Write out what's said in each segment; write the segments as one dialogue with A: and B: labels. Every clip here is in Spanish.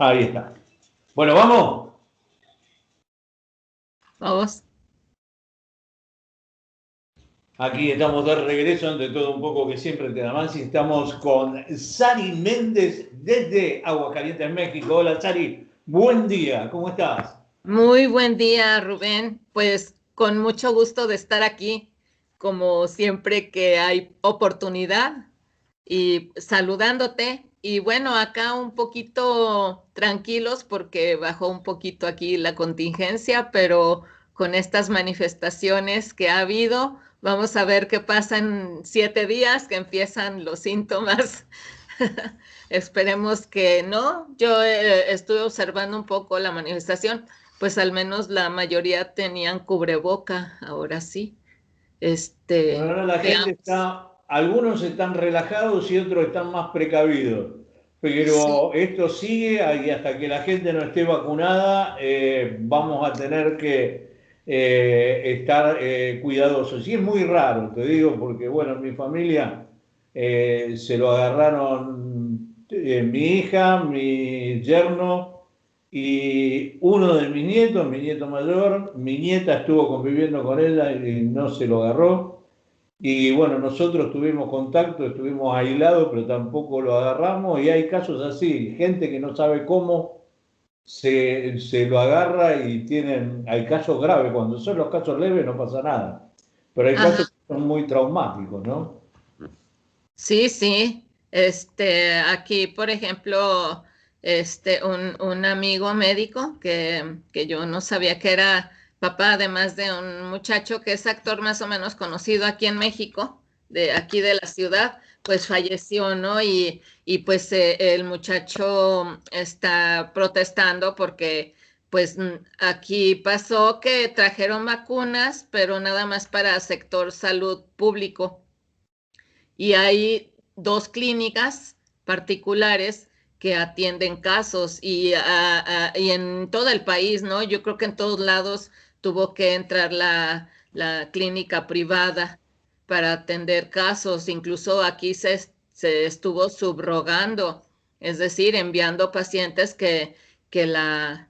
A: Ahí está. Bueno, vamos.
B: Vamos.
A: Aquí estamos de regreso, ante todo un poco que siempre te da más. Y estamos con Sari Méndez desde Aguascalientes, México. Hola, Sari. Buen día. ¿Cómo estás?
B: Muy buen día, Rubén. Pues con mucho gusto de estar aquí, como siempre que hay oportunidad y saludándote. Y bueno, acá un poquito tranquilos porque bajó un poquito aquí la contingencia, pero con estas manifestaciones que ha habido, vamos a ver qué pasa en 7 días, que empiezan los síntomas. Esperemos que no. Yo estuve observando un poco la manifestación, pues al menos la mayoría tenían cubreboca, ahora sí.
A: Bueno, la gente
B: Veamos.
A: está, algunos están relajados y otros están más precavidos.
B: Sí,
A: Pero esto sigue y hasta que la gente no esté vacunada, vamos a tener que estar cuidadosos. Y es muy raro, te digo, porque bueno, en mi familia se lo agarraron mi hija, mi yerno y uno de mis nietos, mi nieto mayor. Mi nieta estuvo conviviendo con ella y no se lo agarró. Y bueno, nosotros tuvimos contacto, estuvimos aislados, pero tampoco lo agarramos. Y hay casos así, gente que no sabe cómo se lo agarra y hay casos graves. Cuando son los casos leves no pasa nada. Pero hay
B: ajá,
A: casos que son muy traumáticos, ¿no?
B: sí, sí. Aquí, por ejemplo, un amigo médico que yo no sabía que era papá, además de un muchacho que es actor más o menos conocido aquí en México, de aquí de la ciudad, pues falleció, ¿no? Y pues el muchacho está protestando porque pues aquí pasó que trajeron vacunas, pero nada más para sector salud público y hay dos clínicas particulares que atienden casos y en todo el país, ¿no? Yo creo que en todos lados tuvo que entrar la clínica privada para atender casos, incluso aquí se estuvo subrogando, es decir, enviando pacientes que la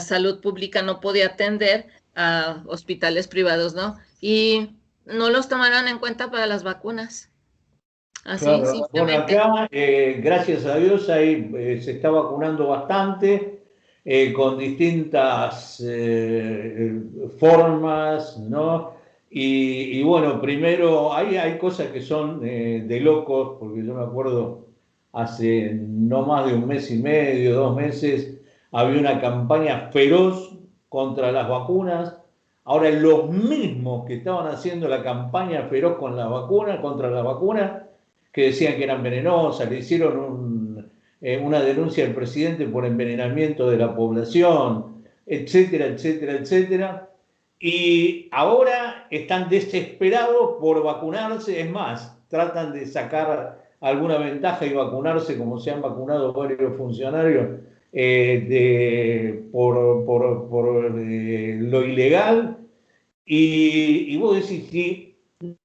B: salud pública no podía atender a hospitales privados, ¿no? Y no los tomaron en cuenta para las vacunas. Así,
A: Claro. Bueno,
B: simplemente.
A: acá, gracias a Dios, ahí se está vacunando bastante, con distintas formas, ¿no? Y bueno, primero, hay cosas que son de locos, porque yo me acuerdo hace no más de un mes y medio, 2 meses, había una campaña feroz contra las vacunas. Ahora, los mismos que estaban haciendo la campaña feroz con la vacuna, contra la vacuna, que decían que eran venenosas, le hicieron una denuncia al presidente por envenenamiento de la población, etcétera, etcétera, etcétera. Y ahora están desesperados por vacunarse, es más, tratan de sacar alguna ventaja y vacunarse como se han vacunado varios funcionarios por lo ilegal. Y vos decís, si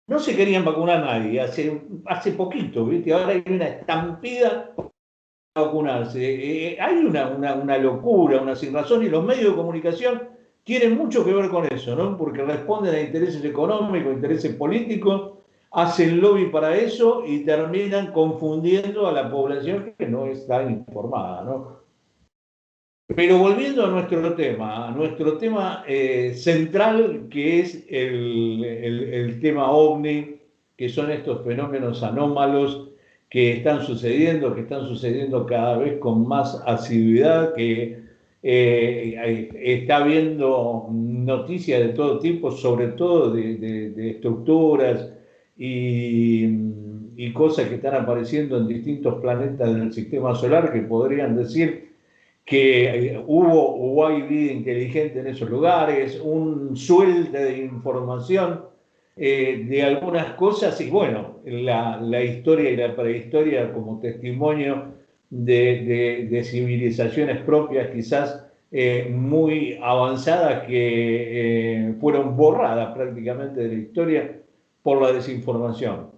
A: no se querían vacunar a nadie, hace poquito, ¿viste? Ahora hay una estampida a vacunarse. Hay una locura, una sin razón, y los medios de comunicación tienen mucho que ver con eso, ¿no? Porque responden a intereses económicos, intereses políticos, hacen lobby para eso y terminan confundiendo a la población que no está informada, ¿no? Pero volviendo a nuestro tema central, que es el tema OVNI, que son estos fenómenos anómalos que están sucediendo cada vez con más asiduidad, que está habiendo noticias de todo tipo, sobre todo de estructuras y, y cosas que están apareciendo en distintos planetas del sistema solar que podrían decir que hubo o hay vida inteligente en esos lugares, un suelte de información de algunas cosas y bueno, la historia y la prehistoria como testimonio de civilizaciones propias quizás muy avanzadas que fueron borradas prácticamente de la historia por la desinformación.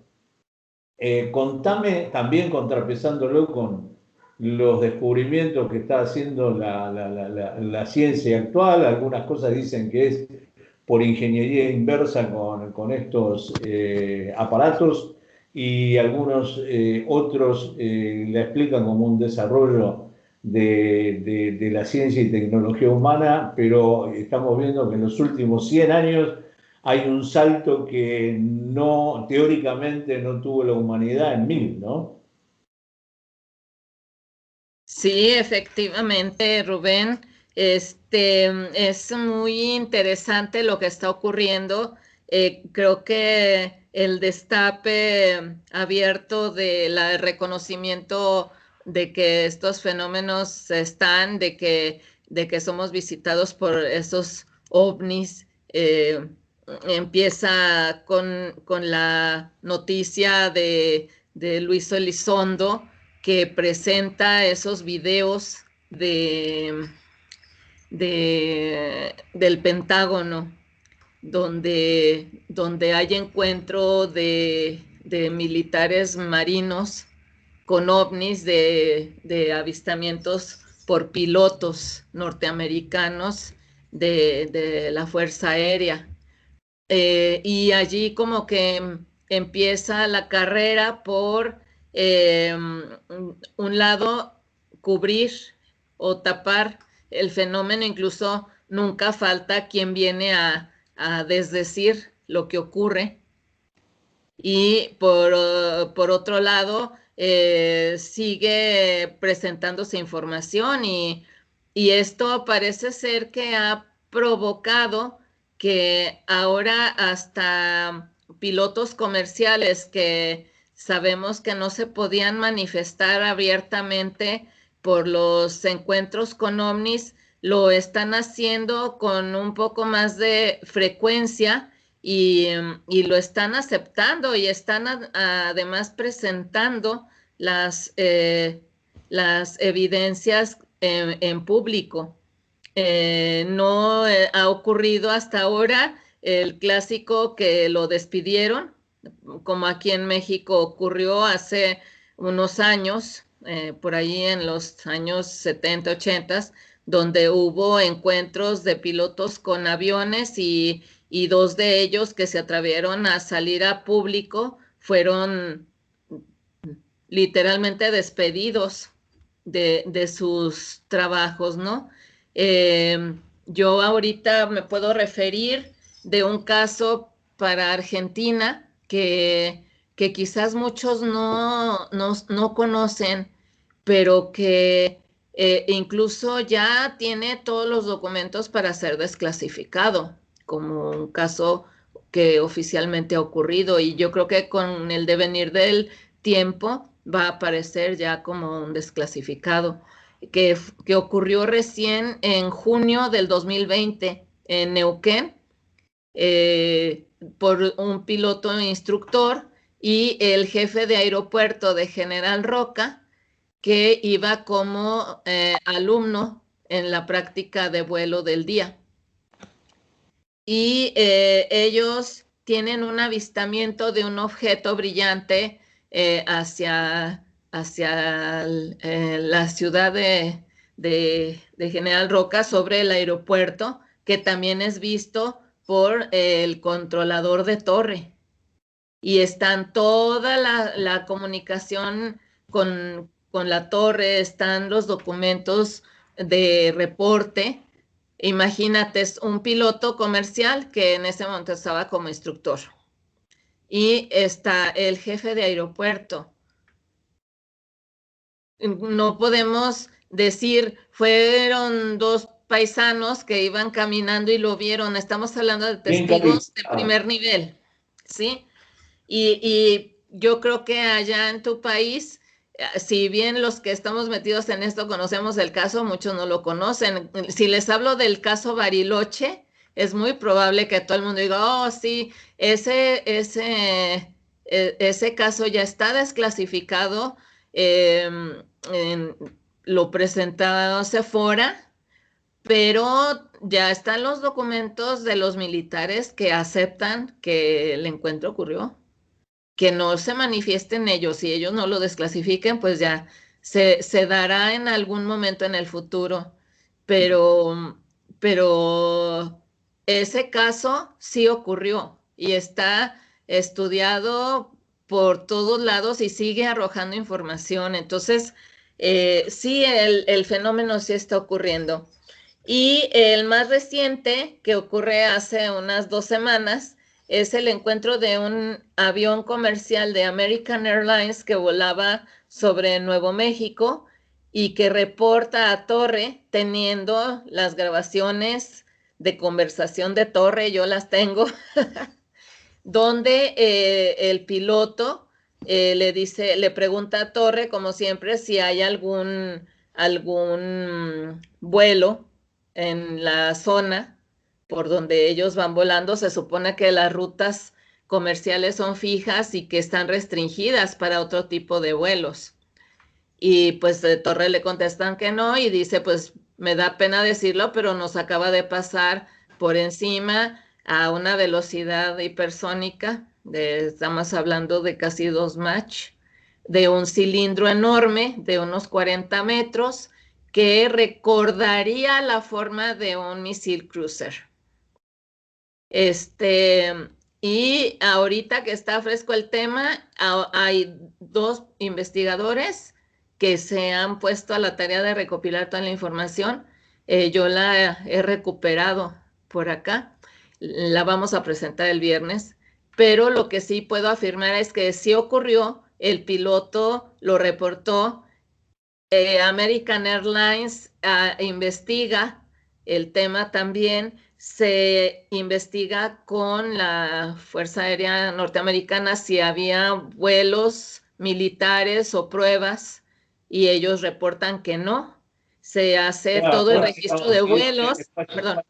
A: Contame también contrapesándolo los descubrimientos que está haciendo la ciencia actual. Algunas cosas dicen que es por ingeniería inversa con estos aparatos, y algunos otros la explican como un desarrollo de la ciencia y tecnología humana, pero estamos viendo que en los últimos 100 años hay un salto que no, teóricamente no tuvo la humanidad en 1000, ¿no?
B: Sí, efectivamente, Rubén. Es muy interesante lo que está ocurriendo. Creo que el destape abierto del reconocimiento de que estos fenómenos están, de que somos visitados por esos ovnis, empieza con la noticia de Luis Elizondo, que presenta esos videos del Pentágono, donde hay encuentro de militares marinos con ovnis, de avistamientos por pilotos norteamericanos de la Fuerza Aérea. Y allí como que empieza la carrera por un lado, cubrir o tapar el fenómeno. Incluso nunca falta quien viene a desdecir lo que ocurre. Y por otro lado, sigue presentándose información, y esto parece ser que ha provocado que ahora hasta pilotos comerciales que sabemos que no se podían manifestar abiertamente por los encuentros con ovnis, lo están haciendo con un poco más de frecuencia, y lo están aceptando, y están además presentando las evidencias en público. No ha ocurrido hasta ahora el clásico que lo despidieron, como aquí en México ocurrió hace unos años, por ahí en los años 70, 80, donde hubo encuentros de pilotos con aviones, y dos de ellos que se atrevieron a salir a público fueron literalmente despedidos de sus trabajos, ¿no? Yo ahorita me puedo referir de un caso para Argentina que quizás muchos no conocen, pero que incluso ya tiene todos los documentos para ser desclasificado, como un caso que oficialmente ha ocurrido, y yo creo que con el devenir del tiempo va a aparecer ya como un desclasificado, que ocurrió recién en junio del 2020 en Neuquén, por un piloto instructor y el jefe de aeropuerto de General Roca, que iba como alumno en la práctica de vuelo del día. Y ellos tienen un avistamiento de un objeto brillante hacia la ciudad de General Roca, sobre el aeropuerto, que también es visto por el controlador de torre. Y están toda la comunicación con la torre, están los documentos de reporte. Imagínate, es un piloto comercial que en ese momento estaba como instructor. Y está el jefe de aeropuerto. No podemos decir, fueron dos paisanos que iban caminando y lo vieron. Estamos hablando de
A: Bien,
B: testigos de primer nivel, ¿sí? Y yo creo que allá en tu país, si bien los que estamos metidos en esto conocemos el caso, muchos no lo conocen. Si les hablo del caso Bariloche, es muy probable que todo el mundo diga, oh, sí, ese caso ya está desclasificado, eh, lo presentó Sephora, pero ya están los documentos de los militares que aceptan que el encuentro ocurrió. Que no se manifiesten ellos, y ellos no lo desclasifiquen, pues ya se dará en algún momento en el futuro, pero ese caso sí ocurrió y está estudiado por todos lados y sigue arrojando información. Entonces, sí, el fenómeno sí está ocurriendo. Y el más reciente, que ocurre hace unas 2 semanas, es el encuentro de un avión comercial de American Airlines que volaba sobre Nuevo México y que reporta a Torre, teniendo las grabaciones de conversación de Torre, yo las tengo, donde el piloto le pregunta a Torre, como siempre, si hay algún vuelo en la zona por donde ellos van volando. Se supone que las rutas comerciales son fijas y que están restringidas para otro tipo de vuelos. Y pues de Torre le contestan que no y dice, pues me da pena decirlo, pero nos acaba de pasar por encima a una velocidad hipersónica, estamos hablando de casi 2 Mach, de un cilindro enorme de unos 40 metros que recordaría la forma de un misil cruiser. Y ahorita que está fresco el tema, hay 2 investigadores que se han puesto a la tarea de recopilar toda la información. Yo la he recuperado por acá, la vamos a presentar el viernes, pero lo que sí puedo afirmar es que sí ocurrió, el piloto lo reportó, American Airlines investiga el tema también, se investiga con la Fuerza Aérea Norteamericana si había vuelos militares o pruebas y ellos reportan que no. Se hace
A: Claro,
B: todo el registro de vuelos. Perdón.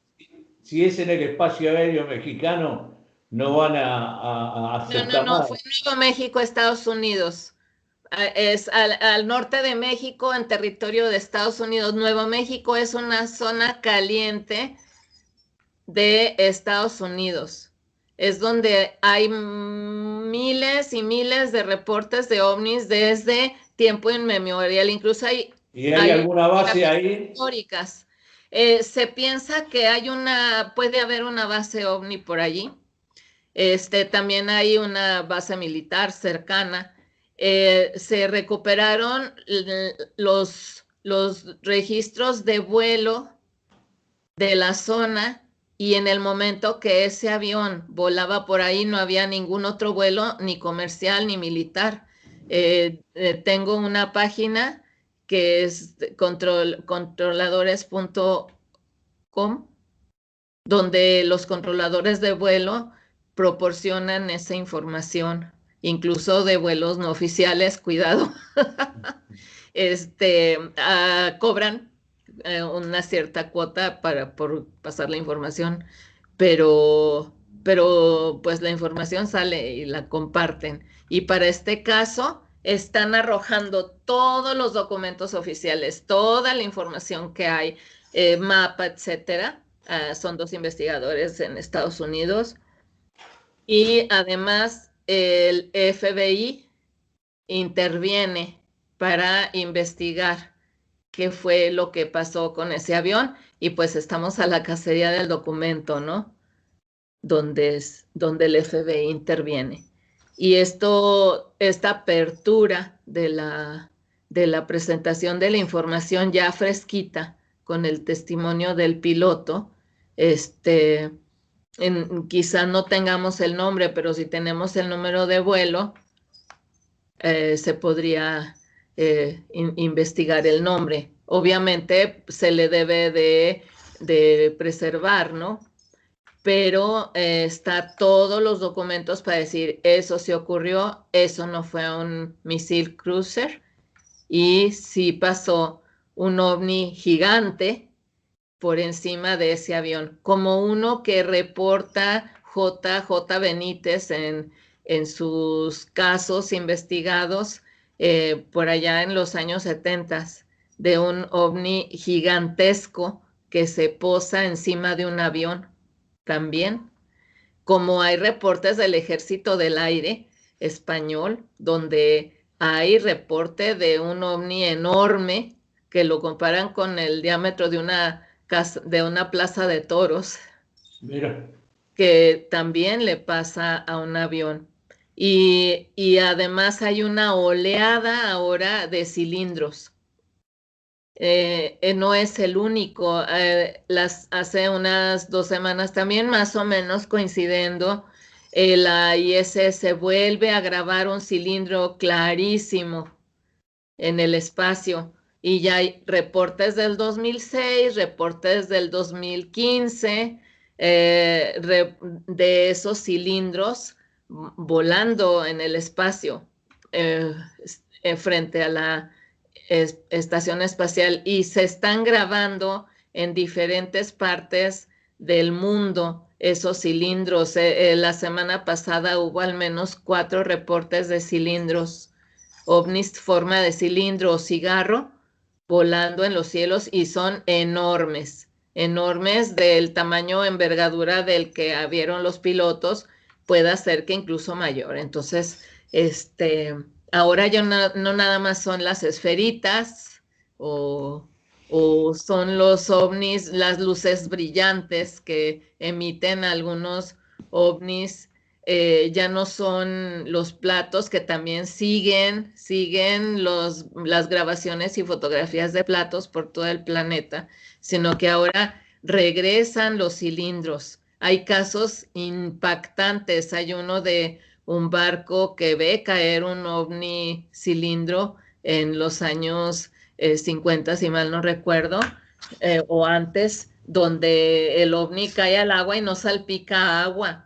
A: Si es en el espacio aéreo mexicano, no van a aceptar
B: No,
A: nada.
B: fue Nuevo México, Estados Unidos. Es al norte de México, en territorio de Estados Unidos. Nuevo México es una zona caliente de Estados Unidos. Es donde hay miles y miles de reportes de ovnis desde tiempo inmemorial. Incluso
A: ¿Y hay
B: hay
A: alguna base
B: fotografías
A: ahí?
B: históricas. Se piensa que puede haber una base ovni por allí. También hay una base militar cercana. Se recuperaron los registros de vuelo de la zona y en el momento que ese avión volaba por ahí no había ningún otro vuelo, ni comercial ni militar. Tengo una página que es controladores.com, donde los controladores de vuelo proporcionan esa información, incluso de vuelos no oficiales, cuidado, cobran una cierta cuota por pasar la información, pero pues la información sale y la comparten. Y para este caso están arrojando todos los documentos oficiales, toda la información que hay, mapa, etcétera. Son 2 investigadores en Estados Unidos y además el FBI interviene para investigar qué fue lo que pasó con ese avión y pues estamos a la cacería del documento, ¿no? Donde el FBI interviene. Y esta apertura de la presentación de la información ya fresquita con el testimonio del piloto, quizá no tengamos el nombre, pero si tenemos el número de vuelo, se podría investigar el nombre. Obviamente se le debe de preservar, ¿no? Pero está todos los documentos para decir eso sí ocurrió, eso no fue un misil cruiser y sí pasó un ovni gigante por encima de ese avión, como uno que reporta JJ Benítez en sus casos investigados por allá en los años 70, de un ovni gigantesco que se posa encima de un avión también, como hay reportes del Ejército del Aire español, donde hay reporte de un ovni enorme que lo comparan con el diámetro de una casa, de una plaza de toros.
A: Mira.
B: Que también le pasa a un avión. Y además hay una oleada ahora de cilindros. No es el único. Hace unas 2 semanas también más o menos coincidiendo, la ISS vuelve a grabar un cilindro clarísimo en el espacio. Y ya hay reportes del 2006, reportes del 2015, de esos cilindros volando en el espacio, eh, frente a la estación espacial, y se están grabando en diferentes partes del mundo esos cilindros. La semana pasada hubo al menos 4 reportes de cilindros ovnis forma de cilindro o cigarro volando en los cielos, y son enormes, enormes, del tamaño, envergadura del que vieron los pilotos, puede ser que incluso mayor. Entonces, ahora ya no nada más son las esferitas o, o son los ovnis, las luces brillantes que emiten algunos ovnis. Ya no son los platos, que también siguen las grabaciones y fotografías de platos por todo el planeta, sino que ahora regresan los cilindros. Hay casos impactantes. Hay uno de un barco que ve caer un ovni cilindro en los años 50, si mal no recuerdo, o antes, donde el ovni cae al agua y no salpica agua.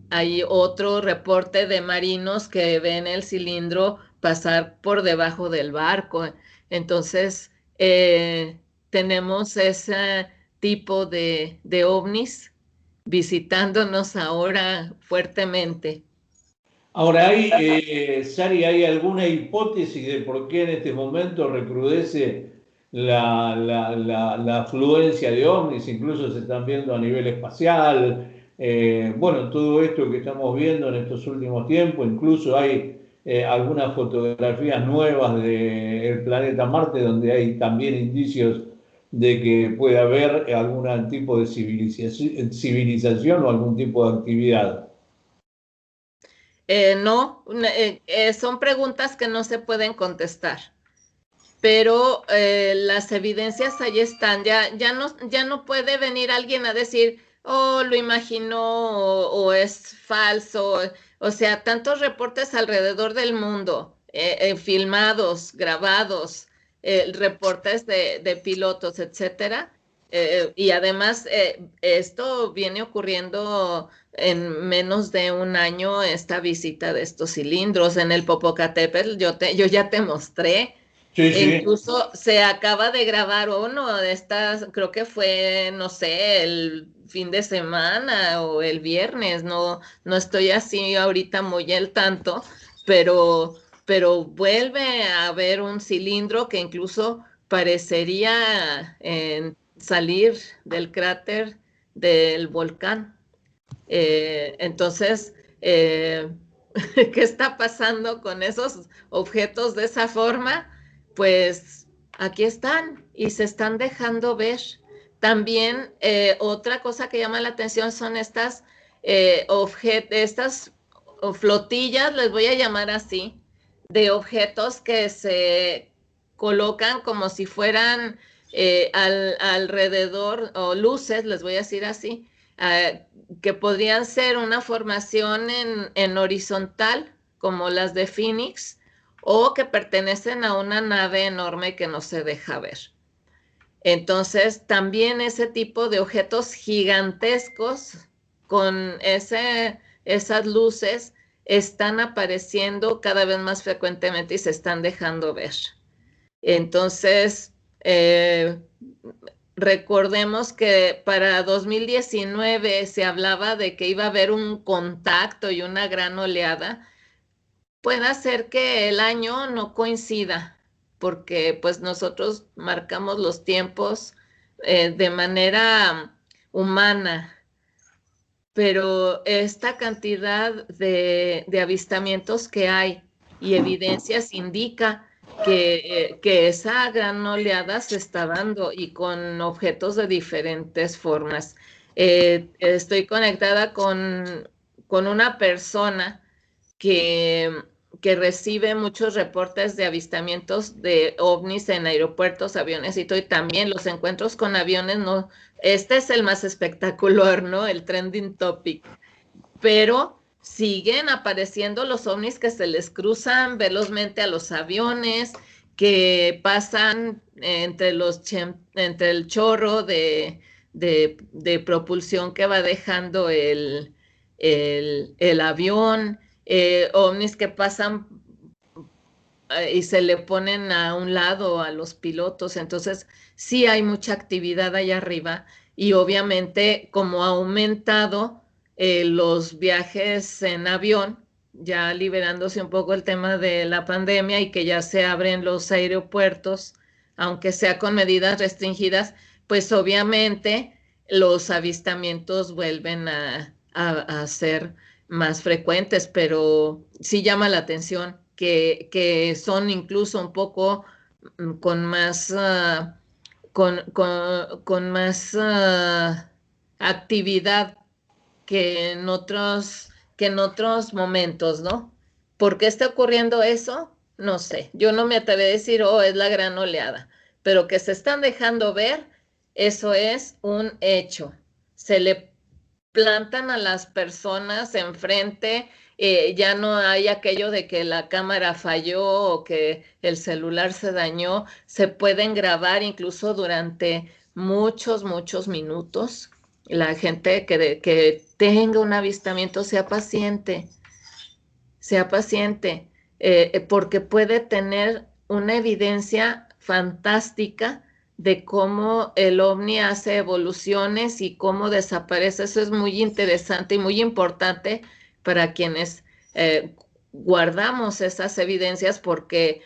B: Hay otro reporte de marinos que ven el cilindro pasar por debajo del barco. Entonces, tenemos ese tipo de ovnis visitándonos ahora fuertemente.
A: Ahora, Sari, ¿hay alguna hipótesis de por qué en este momento recrudece la afluencia de ovnis? Incluso se están viendo a nivel espacial. Bueno, todo esto que estamos viendo en estos últimos tiempos, incluso hay algunas fotografías nuevas del planeta Marte donde hay también indicios de que puede haber algún tipo de civilización o algún tipo de actividad.
B: No, son preguntas que no se pueden contestar, pero las evidencias ahí están. Ya no puede venir alguien a decir, oh, lo imaginó, o es falso. O sea, tantos reportes alrededor del mundo, filmados, grabados, reportes de pilotos, etcétera. Y además, esto viene ocurriendo en menos de un año, esta visita de estos cilindros en el Popocatépetl. Yo ya te mostré.
A: Sí,
B: E
A: sí.
B: incluso se acaba de grabar uno de estas, creo que fue, no sé, el fin de semana o el viernes. No estoy así ahorita muy al tanto, pero vuelve a haber un cilindro que incluso parecería salir del cráter del volcán. Entonces, ¿qué está pasando con esos objetos de esa forma? Pues aquí están y se están dejando ver. También, otra cosa que llama la atención son estas flotillas, les voy a llamar así, de objetos que se colocan como si fueran, alrededor, o luces, les voy a decir así, que podrían ser una formación en horizontal, como las de Phoenix, o que pertenecen a una nave enorme que no se deja ver. Entonces, también ese tipo de objetos gigantescos con esas luces están apareciendo cada vez más frecuentemente y se están dejando ver. Entonces, recordemos que para 2019 se hablaba de que iba a haber un contacto y una gran oleada. Puede ser que el año no coincida, porque pues nosotros marcamos los tiempos, de manera humana, pero esta cantidad de avistamientos que hay y evidencias indica que esa gran oleada se está dando y con objetos de diferentes formas. Estoy conectada con una persona que, que recibe muchos reportes de avistamientos de ovnis en aeropuertos, aviones y todo, y también los encuentros con aviones, no, este es el más espectacular, ¿no? El trending topic, pero siguen apareciendo los ovnis que se les cruzan velozmente a los aviones, que pasan entre el chorro de propulsión que va dejando el avión, ovnis que pasan y se le ponen a un lado a los pilotos. Entonces, sí hay mucha actividad allá arriba y obviamente como ha aumentado los viajes en avión, ya liberándose un poco el tema de la pandemia y que ya se abren los aeropuertos, aunque sea con medidas restringidas, pues obviamente los avistamientos vuelven a ser más frecuentes, pero sí llama la atención que son incluso un poco con más, con más actividad que en otros momentos, ¿no? ¿Por qué está ocurriendo eso? No sé. Yo no me atrevo a decir, oh, es la gran oleada, pero que se están dejando ver, eso es un hecho. Se le plantan a las personas enfrente, ya no hay aquello de que la cámara falló o que el celular se dañó, se pueden grabar incluso durante muchos, muchos minutos. La gente que tenga un avistamiento sea paciente, porque puede tener una evidencia fantástica de cómo el ovni hace evoluciones y cómo desaparece. Eso es muy interesante y muy importante para quienes guardamos esas evidencias porque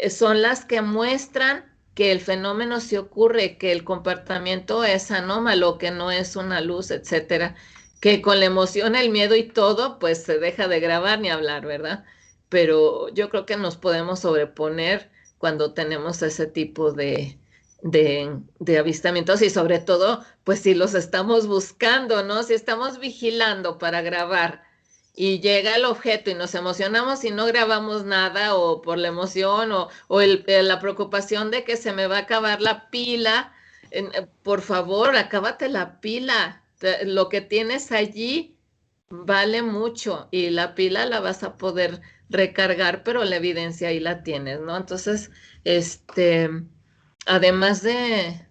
B: son las que muestran que el fenómeno sí ocurre, que el comportamiento es anómalo, que no es una luz, etcétera, que con la emoción, el miedo y todo, pues se deja de grabar ni hablar, ¿verdad? Pero yo creo que nos podemos sobreponer cuando tenemos ese tipo de avistamientos y sobre todo, pues si los estamos buscando, ¿no? Si estamos vigilando para grabar y llega el objeto y nos emocionamos y no grabamos nada o por la emoción o la preocupación de que se me va a acabar la pila, por favor, acábate la pila. Lo que tienes allí vale mucho y la pila la vas a poder recargar, pero la evidencia ahí la tienes, ¿no? Entonces, este, además de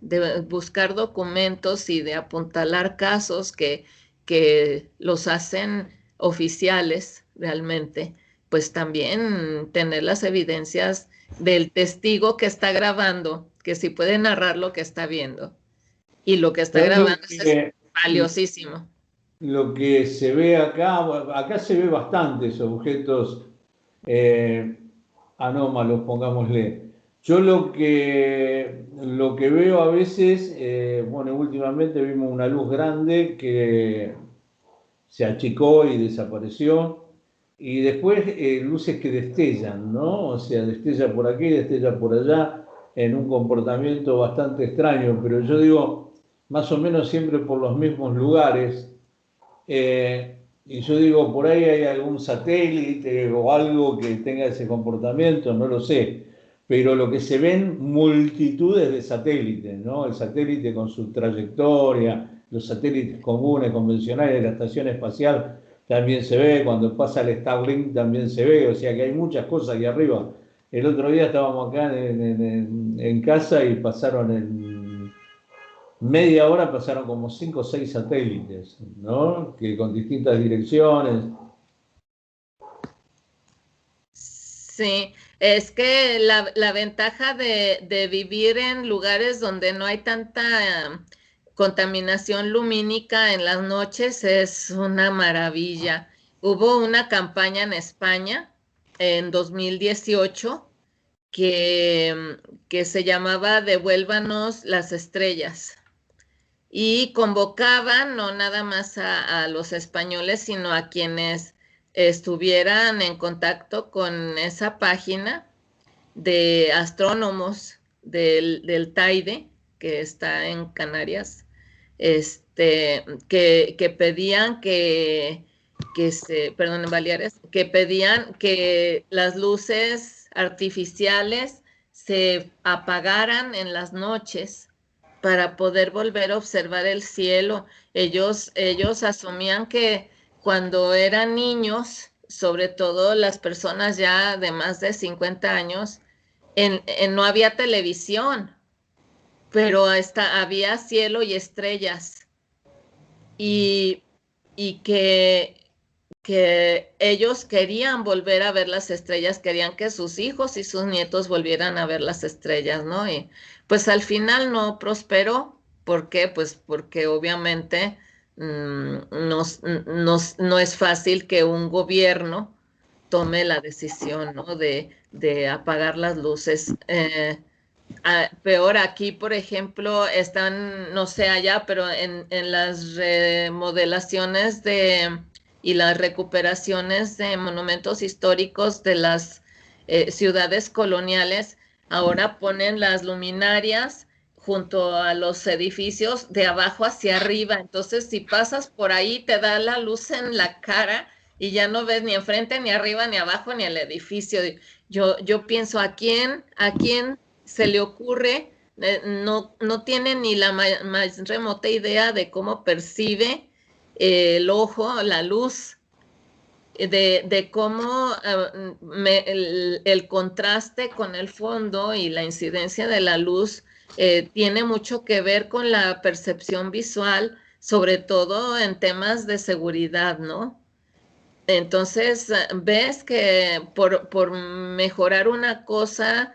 B: buscar documentos y de apuntalar casos que los hacen oficiales realmente, pues también tener las evidencias del testigo que está grabando, que sí puede narrar lo que está viendo. Y lo que está
A: ¿Sabes
B: grabando es valiosísimo.
A: lo que se ve acá? Acá se ve bastantes objetos eh, anómalos, pongámosle. Yo lo que veo a veces, bueno, últimamente vimos una luz grande que se achicó y desapareció, y después luces que destellan, ¿no? O sea, destella por aquí, destella por allá, en un comportamiento bastante extraño, pero yo digo, más o menos siempre por los mismos lugares. Y yo digo, por ahí hay algún satélite o algo que tenga ese comportamiento, no lo sé. Pero lo que se ven multitudes de satélites, ¿no? El satélite con su trayectoria, los satélites comunes, convencionales de la estación espacial también se ve, cuando pasa el Starlink también se ve, o sea que hay muchas cosas aquí arriba. El otro día estábamos acá en casa y pasaron en media hora pasaron como 5 o 6 satélites, ¿no? Que con distintas direcciones.
B: Sí, es que la ventaja de vivir en lugares donde no hay tanta contaminación lumínica en las noches es una maravilla. Hubo una campaña en España en 2018 que se llamaba Devuélvanos las estrellas y convocaban no nada más a los españoles, sino a quienes estuvieran en contacto con esa página de astrónomos del Teide, que está en Canarias, que pedían perdón, en Baleares, que pedían que las luces artificiales se apagaran en las noches para poder volver a observar el cielo. Ellos asumían que cuando eran niños, sobre todo las personas ya de más de 50 años, no había televisión, pero había cielo y estrellas. Y, y que ellos querían volver a ver las estrellas, querían que sus hijos y sus nietos volvieran a ver las estrellas, ¿no? Y pues al final no prosperó. ¿Por qué? Pues porque obviamente no es fácil que un gobierno tome la decisión, ¿no? De apagar las luces. Peor aquí, por ejemplo, están, no sé allá, pero en las remodelaciones y las recuperaciones de monumentos históricos de las ciudades coloniales, ahora ponen las luminarias junto a los edificios de abajo hacia arriba. Entonces, si pasas por ahí, te da la luz en la cara y ya no ves ni enfrente, ni arriba, ni abajo, ni el edificio. Yo pienso, ¿a quién se le ocurre? No tiene ni la más remota idea de cómo percibe el ojo, la luz, de cómo el contraste con el fondo y la incidencia de la luz tiene mucho que ver con la percepción visual, sobre todo en temas de seguridad, ¿no? Entonces, ves que por mejorar una cosa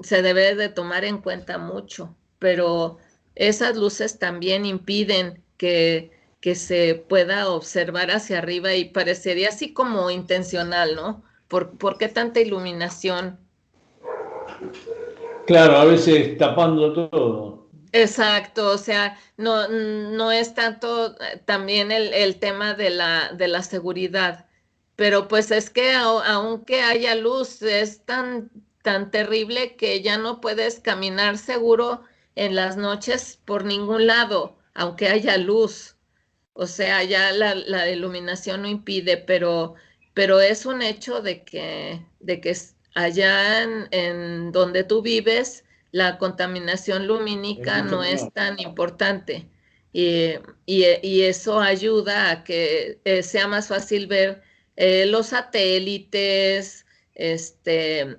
B: se debe de tomar en cuenta mucho, pero esas luces también impiden que se pueda observar hacia arriba y parecería así como intencional, ¿no? ¿Por qué tanta iluminación?
A: Claro, a veces tapando todo.
B: Exacto, o sea, no es tanto también el tema de la seguridad, pero pues es que aunque haya luz, es tan terrible que ya no puedes caminar seguro en las noches por ningún lado, aunque haya luz. O sea, ya la iluminación no impide, pero es un hecho de que allá en donde tú vives, la contaminación
A: Es
B: lumínica
A: mucho
B: no es
A: menor.
B: tan importante. Y eso ayuda a que sea más fácil ver los satélites,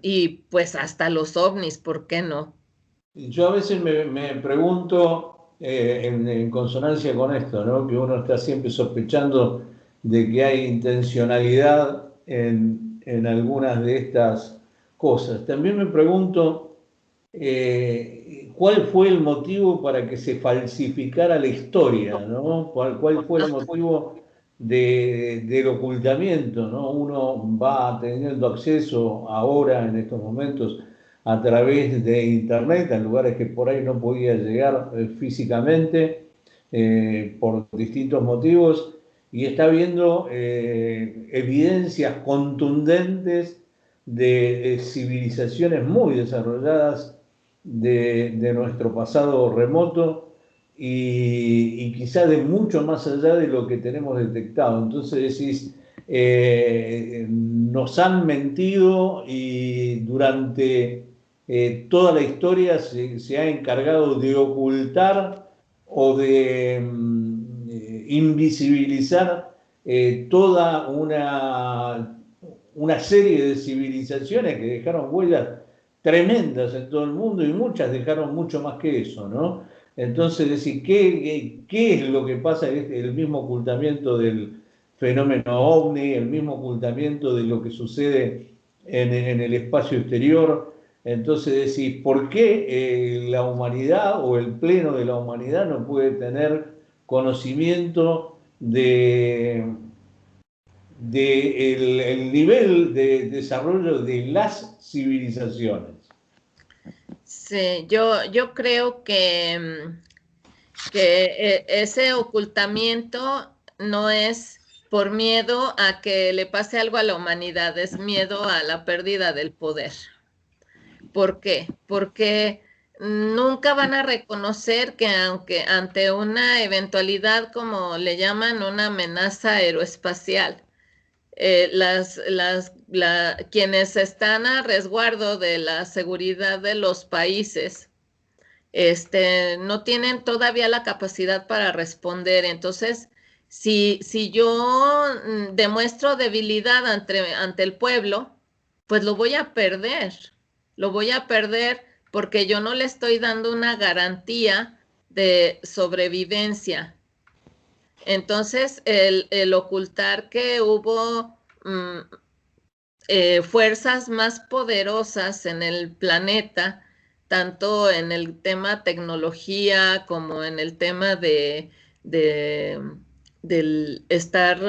B: y pues hasta los ovnis, ¿por qué no?
A: Yo a veces me pregunto, en consonancia con esto, ¿no? Que uno está siempre sospechando de que hay intencionalidad en algunas de estas cosas. También me pregunto cuál fue el motivo para que se falsificara la historia, ¿no? ¿Cuál fue el motivo del ocultamiento, ¿no? Uno va teniendo acceso ahora, en estos momentos, a través de Internet, en lugares que por ahí no podía llegar físicamente por distintos motivos, y está viendo evidencias contundentes de civilizaciones muy desarrolladas de nuestro pasado remoto y quizá de mucho más allá de lo que tenemos detectado. Entonces decís, nos han mentido y durante toda la historia se ha encargado de ocultar o de invisibilizar toda una serie de civilizaciones que dejaron huellas tremendas en todo el mundo y muchas dejaron mucho más que eso, ¿no? Entonces, decir, ¿qué es lo que pasa? El mismo ocultamiento del fenómeno ovni, el mismo ocultamiento de lo que sucede en el espacio exterior. Entonces, decir, ¿por qué la humanidad o el pleno de la humanidad no puede tener conocimiento de el nivel de desarrollo de las civilizaciones?
B: Sí, yo creo que ese ocultamiento no es por miedo a que le pase algo a la humanidad, es miedo a la pérdida del poder. ¿Por qué? Porque nunca van a reconocer que aunque ante una eventualidad, como le llaman, una amenaza aeroespacial, quienes están a resguardo de la seguridad de los países, no tienen todavía la capacidad para responder. Entonces, si yo demuestro debilidad ante el pueblo, pues lo voy a perder porque yo no le estoy dando una garantía de sobrevivencia. Entonces, el ocultar que hubo fuerzas más poderosas en el planeta, tanto en el tema tecnología como en el tema del estar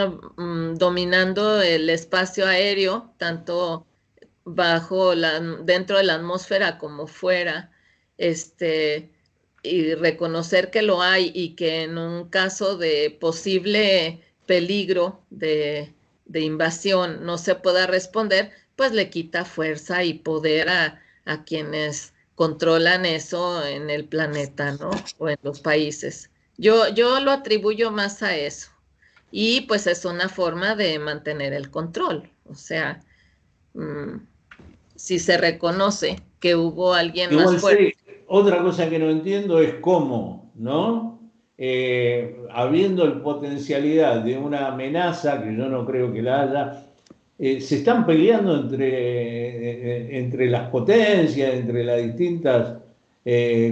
B: dominando el espacio aéreo, tanto dentro de la atmósfera como fuera, y reconocer que lo hay y que en un caso de posible peligro de invasión no se pueda responder, pues le quita fuerza y poder a quienes controlan eso en el planeta, ¿no? O en los países. Yo lo atribuyo más a eso. Y pues es una forma de mantener el control. O sea, si se reconoce que hubo alguien más
A: Igual
B: fuerte.
A: sé, otra cosa que no entiendo es cómo, ¿no? Habiendo la potencialidad de una amenaza, que yo no creo que la haya, se están peleando entre las potencias, entre las distintas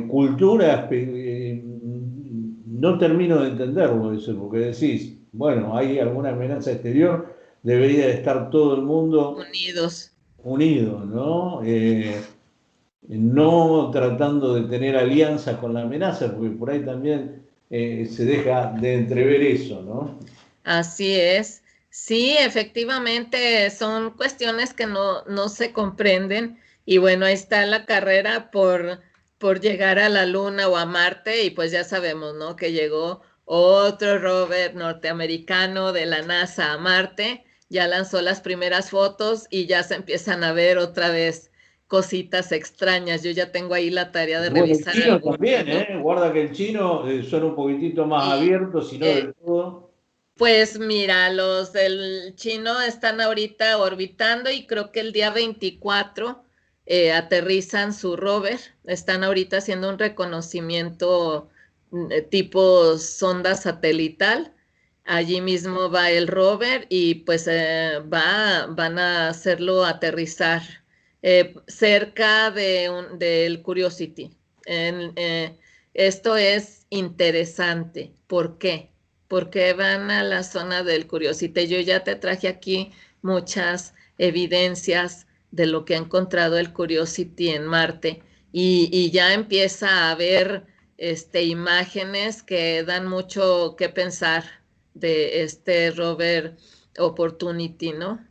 A: culturas. No termino de entenderlo eso, porque decís, bueno, hay alguna amenaza exterior, debería de estar todo el mundo
B: Unidos.
A: unido, ¿no? No tratando de tener alianzas con la amenaza, porque por ahí también se deja de entrever eso, ¿no?
B: Así es. Sí, efectivamente, son cuestiones que no se comprenden. Y bueno, ahí está la carrera por llegar a la Luna o a Marte, y pues ya sabemos, ¿no? Que llegó otro rover norteamericano de la NASA a Marte, ya lanzó las primeras fotos y ya se empiezan a ver otra vez cositas extrañas. Yo ya tengo ahí la tarea de
A: Bueno, el
B: revisar
A: chino
B: algunas,
A: también,
B: ¿no?
A: ¿eh? Guarda que el chino son un poquitito más
B: Y
A: abiertos, si no
B: eh,
A: del todo.
B: Pues mira, los del chino están ahorita orbitando y creo que el día 24 aterrizan su rover. Están ahorita haciendo un reconocimiento tipo sonda satelital. Allí mismo va el rover y pues van a hacerlo aterrizar cerca del Curiosity. Esto es interesante. ¿Por qué? Porque van a la zona del Curiosity. Yo ya te traje aquí muchas evidencias de lo que ha encontrado el Curiosity en Marte y ya empieza a haber imágenes que dan mucho que pensar de este rover Opportunity, ¿no?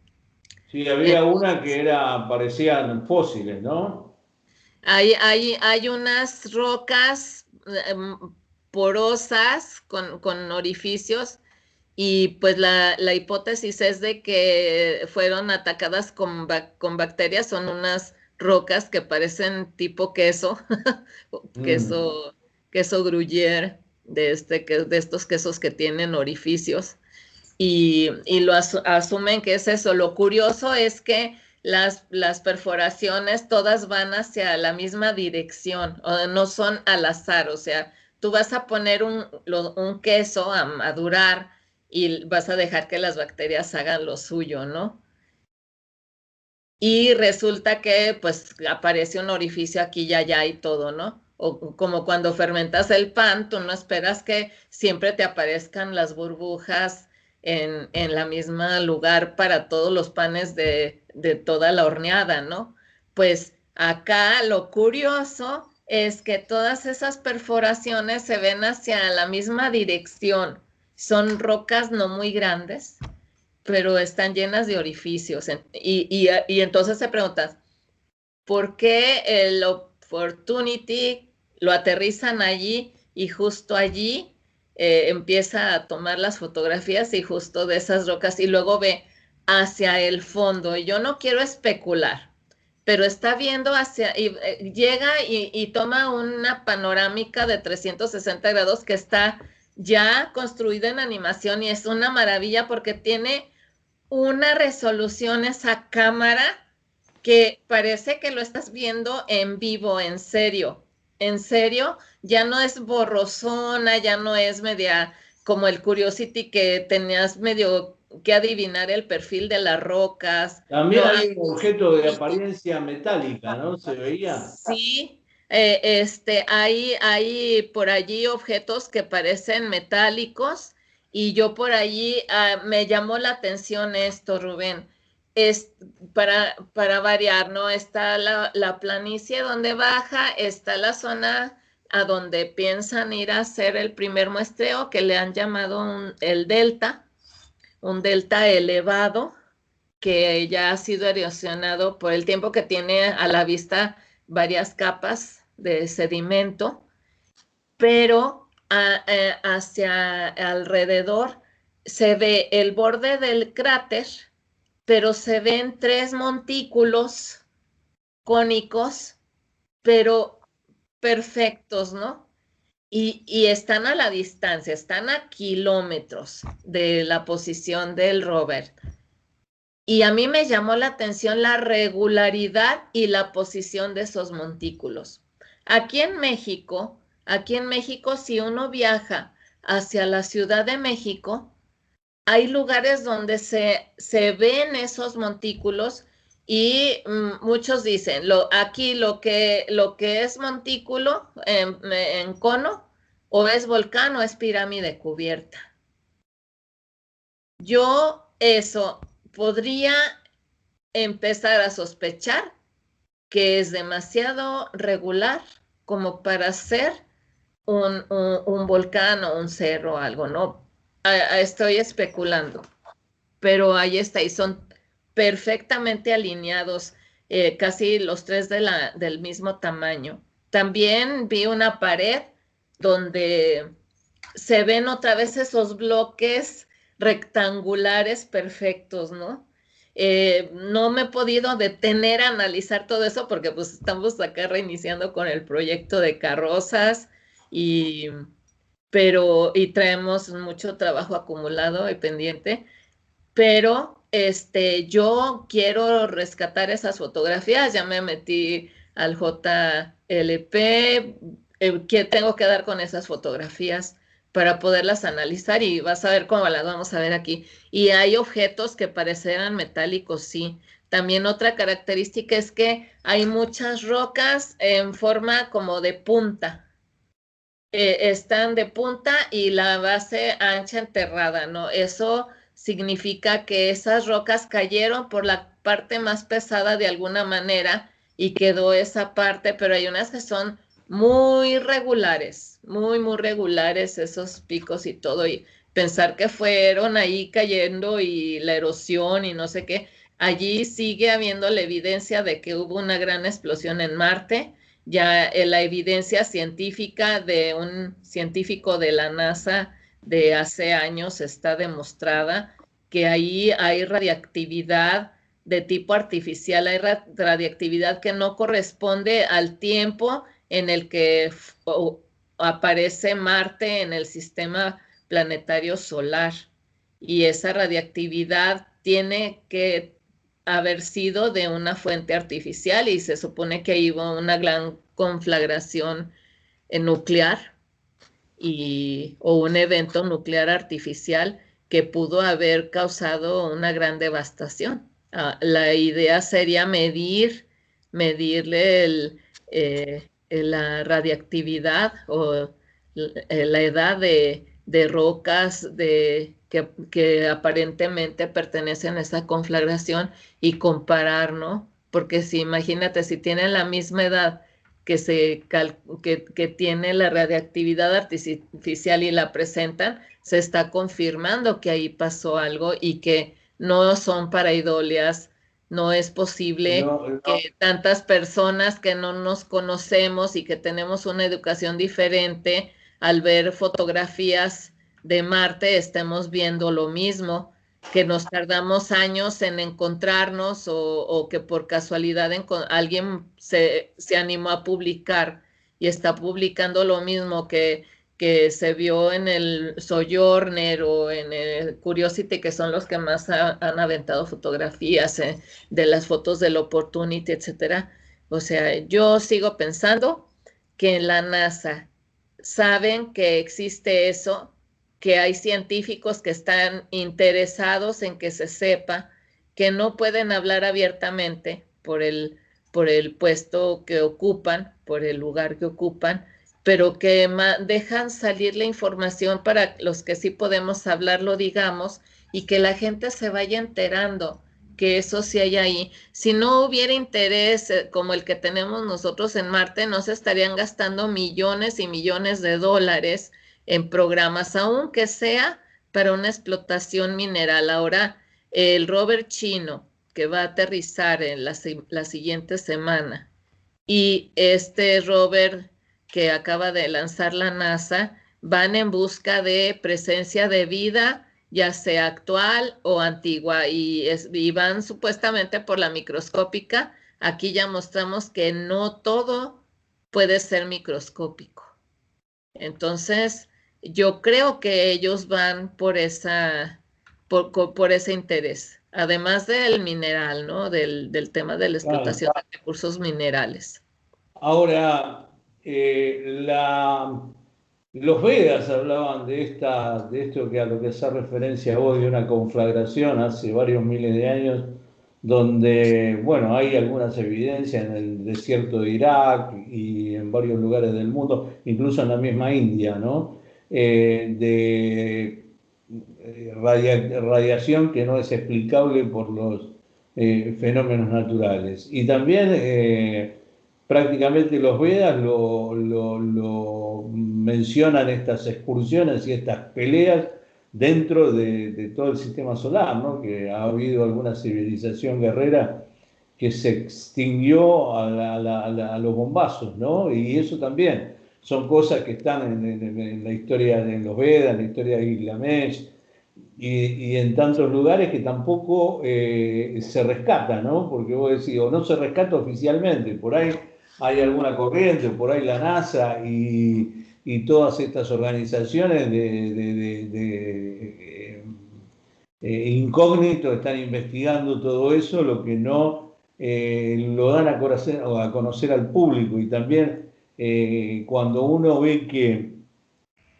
A: Sí,
B: Eh,
A: había una que parecían fósiles, ¿no?
B: hay unas rocas porosas con orificios. Y pues la hipótesis es de que fueron atacadas con bacterias, son unas rocas que parecen tipo queso,
A: Mm.
B: queso, queso gruyere, de estos quesos que tienen orificios, y asumen que es eso. Lo curioso es que las perforaciones todas van hacia la misma dirección, o no son al azar, o sea, tú vas a poner un queso a madurar y vas a dejar que las bacterias hagan lo suyo, ¿no? Y resulta que pues aparece un orificio aquí y allá y todo, ¿no? O como cuando fermentas el pan, tú no esperas que siempre te aparezcan las burbujas en la misma lugar para todos los panes de toda la horneada, ¿no? Pues acá lo curioso es que todas esas perforaciones se ven hacia la misma dirección. Son rocas no muy grandes, pero están llenas de orificios. Y entonces te preguntas, ¿por qué el Opportunity lo aterrizan allí y justo allí? empieza a tomar las fotografías y justo de esas rocas y luego ve hacia el fondo. Yo no quiero especular, pero está viendo hacia, y llega y toma una panorámica de 360 grados que está ya construida en animación y es una maravilla porque tiene una resolución esa cámara que parece que lo estás viendo en vivo, en serio, ya no es borrosona, ya no es media como el Curiosity que tenías medio que adivinar el perfil de las rocas.
A: También
B: No,
A: había un objeto de apariencia metálica, ¿no? ¿Se veía?
B: sí, hay por allí objetos que parecen metálicos y yo por allí me llamó la atención esto, Rubén. Es para variar, ¿no? Está la planicie donde baja, está la zona a donde piensan ir a hacer el primer muestreo que le han llamado el delta, un delta elevado que ya ha sido erosionado por el tiempo que tiene a la vista varias capas de sedimento, pero hacia alrededor se ve el borde del cráter, pero se ven tres montículos cónicos, pero perfectos, ¿no? Y están a la distancia, están a kilómetros de la posición del rover. Y a mí me llamó la atención la regularidad y la posición de esos montículos. Aquí en México, si uno viaja hacia la Ciudad de México, hay lugares donde se ven esos montículos y muchos dicen, aquí lo que es montículo en cono, o es volcán o es pirámide cubierta. Yo eso podría empezar a sospechar que es demasiado regular como para ser un volcán o un cerro o algo, ¿no? Estoy especulando, pero ahí está, y son perfectamente alineados, casi los tres del mismo tamaño. También vi una pared donde se ven otra vez esos bloques rectangulares perfectos, ¿no? No me he podido detener a analizar todo eso porque pues estamos acá reiniciando con el proyecto de carrozas y, y traemos mucho trabajo acumulado y pendiente, pero yo quiero rescatar esas fotografías, ya me metí al JLP, que tengo que dar con esas fotografías para poderlas analizar y vas a ver cómo las vamos a ver aquí. Y hay objetos que parecerán metálicos, sí. También otra característica es que hay muchas rocas en forma como de punta. Están de punta y la base ancha enterrada, ¿no? Eso significa que esas rocas cayeron por la parte más pesada de alguna manera y quedó esa parte, pero hay unas que son muy regulares, muy regulares esos picos y todo, y pensar que fueron ahí cayendo y la erosión y no sé qué, allí sigue habiendo la evidencia de que hubo una gran explosión en Marte. Ya la evidencia científica de un científico de la NASA de hace años está demostrada que ahí hay radiactividad de tipo artificial, hay radiactividad que no corresponde al tiempo en el que aparece Marte en el sistema planetario solar. Y esa radiactividad tiene que haber sido de una fuente artificial y se supone que hubo una gran conflagración nuclear o un evento nuclear artificial que pudo haber causado una gran devastación. La idea sería medirle la radiactividad o la edad de rocas que aparentemente pertenecen a esa conflagración y comparar, ¿no? Porque si imagínate, si tienen la misma edad que tiene la radiactividad artificial y la presentan, se está confirmando que ahí pasó algo y que no son paraidolias, no es posible
A: No,
B: que tantas personas que no nos conocemos y que tenemos una educación diferente al ver fotografías de Marte estemos viendo lo mismo, que nos tardamos años en encontrarnos o que por casualidad alguien se animó a publicar y está publicando lo mismo que se vio en el Sojourner o en el Curiosity, que son los que más han aventado fotografías de las fotos del Opportunity, etcétera. O sea, yo sigo pensando que en la NASA saben que existe eso, que hay científicos que están interesados en que se sepa, que no pueden hablar abiertamente por el puesto que ocupan, por el lugar que ocupan, pero que dejan salir la información para los que sí podemos hablar, lo digamos, y que la gente se vaya enterando que eso sí hay ahí. Si no hubiera interés como el que tenemos nosotros en Marte, no se estarían gastando millones y millones de dólares en programas, aunque sea para una explotación mineral. Ahora, el rover chino que va a aterrizar en la siguiente semana y este rover que acaba de lanzar la NASA van en busca de presencia de vida, ya sea actual o antigua, y van supuestamente por la microscópica. Aquí ya mostramos que no todo puede ser microscópico. Entonces, yo creo que ellos van por ese interés, además del mineral, ¿no? Del tema de la
A: Claro.
B: explotación de recursos minerales.
A: Ahora, los Vedas hablaban de esto que a lo que hace referencia hoy, de una conflagración hace varios miles de años, donde, bueno, hay algunas evidencias en el desierto de Irak y en varios lugares del mundo, incluso en la misma India, ¿no? De radiación que no es explicable por los fenómenos naturales. Y también prácticamente los Vedas lo mencionan, estas excursiones y estas peleas dentro de todo el sistema solar, ¿no? Que ha habido alguna civilización guerrera que se extinguió a los bombazos, ¿no? Y eso también son cosas que están en la historia de los Vedas, en la historia de Gilgamesh, y en tantos lugares que tampoco se rescata, ¿no? Porque vos decís, o no se rescata oficialmente, por ahí hay alguna corriente, por ahí la NASA y todas estas organizaciones incógnito están investigando todo eso, lo que no lo dan a conocer al público. Y también cuando uno ve que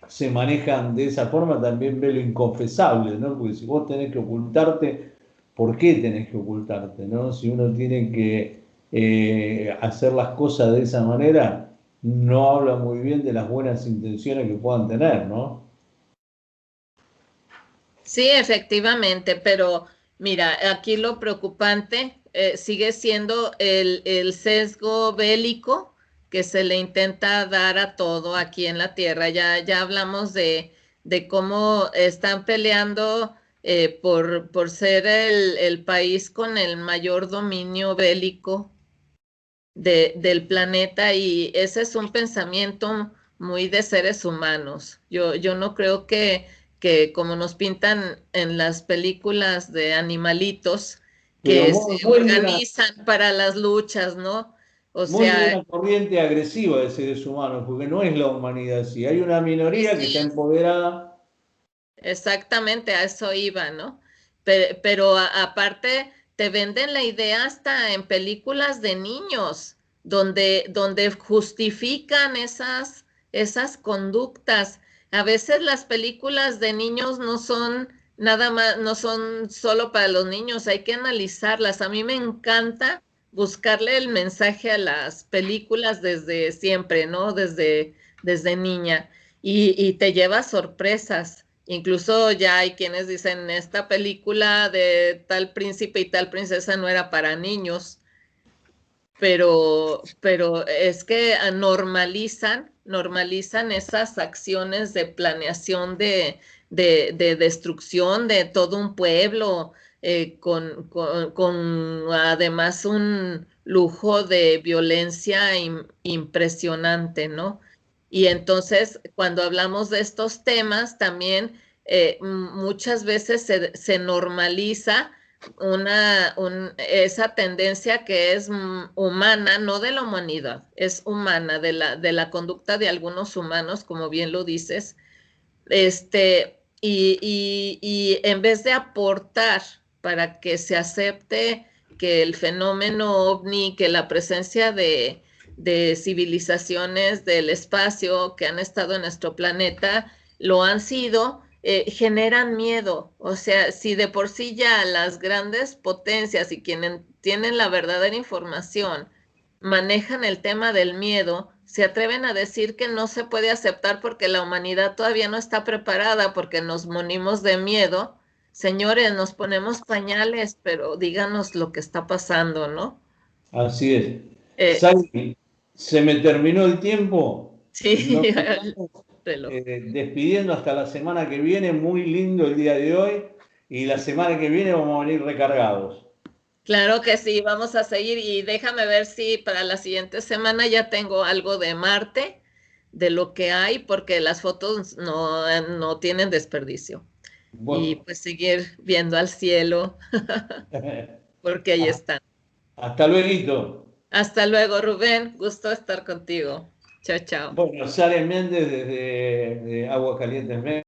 A: se manejan de esa forma, también ve lo inconfesable, ¿no? Porque si vos tenés que ocultarte, ¿por qué tenés que ocultarte, no? Si uno tiene que hacer las cosas de esa manera, no habla muy bien de las buenas intenciones que puedan tener, ¿no?
B: Sí, efectivamente, pero mira, aquí lo preocupante sigue siendo el sesgo bélico que se le intenta dar a todo aquí en la Tierra. Ya hablamos de cómo están peleando por ser el país con el mayor dominio bélico del planeta, y ese es un pensamiento muy de seres humanos. Yo no creo que como nos pintan en las películas de animalitos
A: Pero
B: que se
A: muy,
B: organizan para las luchas, ¿no? O
A: muy de
B: sea,
A: una corriente agresiva de seres humanos, porque no es la humanidad así. Hay una minoría que está
B: sí,
A: empoderada.
B: exactamente a eso iba, ¿no? Pero aparte te venden la idea hasta en películas de niños, donde justifican esas conductas. A veces las películas de niños no son nada más, no son solo para los niños, hay que analizarlas. A mí me encanta buscarle el mensaje a las películas desde siempre, ¿no? Desde niña. Y te lleva sorpresas. Incluso ya hay quienes dicen, esta película de tal príncipe y tal princesa no era para niños, pero es que normalizan esas acciones de planeación de destrucción de todo un pueblo, con además un lujo de violencia impresionante, ¿no? Y entonces, cuando hablamos de estos temas, también muchas veces se normaliza esa tendencia que es humana, no de la humanidad, es humana, de la conducta de algunos humanos, como bien lo dices, y en vez de aportar para que se acepte que el fenómeno ovni, que la presencia de civilizaciones del espacio que han estado en nuestro planeta lo han sido, generan miedo. O sea, si de por sí ya las grandes potencias y quienes tienen la verdadera información manejan el tema del miedo, se atreven a decir que no se puede aceptar porque la humanidad todavía no está preparada, porque nos monimos de miedo. Señores, nos ponemos pañales, pero díganos lo que está pasando, ¿no?
A: Así es.
B: Eh,
A: Sally, se me terminó el tiempo. Nos
B: sí, el
A: estamos
B: reloj.
A: despidiendo hasta la semana que viene. Muy lindo el día de hoy. Y la semana que viene vamos a venir recargados.
B: Claro que sí, vamos a seguir y déjame ver si para la siguiente semana ya tengo algo de Marte, de lo que hay, porque las fotos no tienen desperdicio. Y
A: Bueno,
B: pues seguir viendo al cielo, porque ahí están.
A: hasta luego.
B: Hasta luego, Rubén. Gusto estar contigo. Chao, chao.
A: Bueno, Sally Méndez desde Aguascalientes,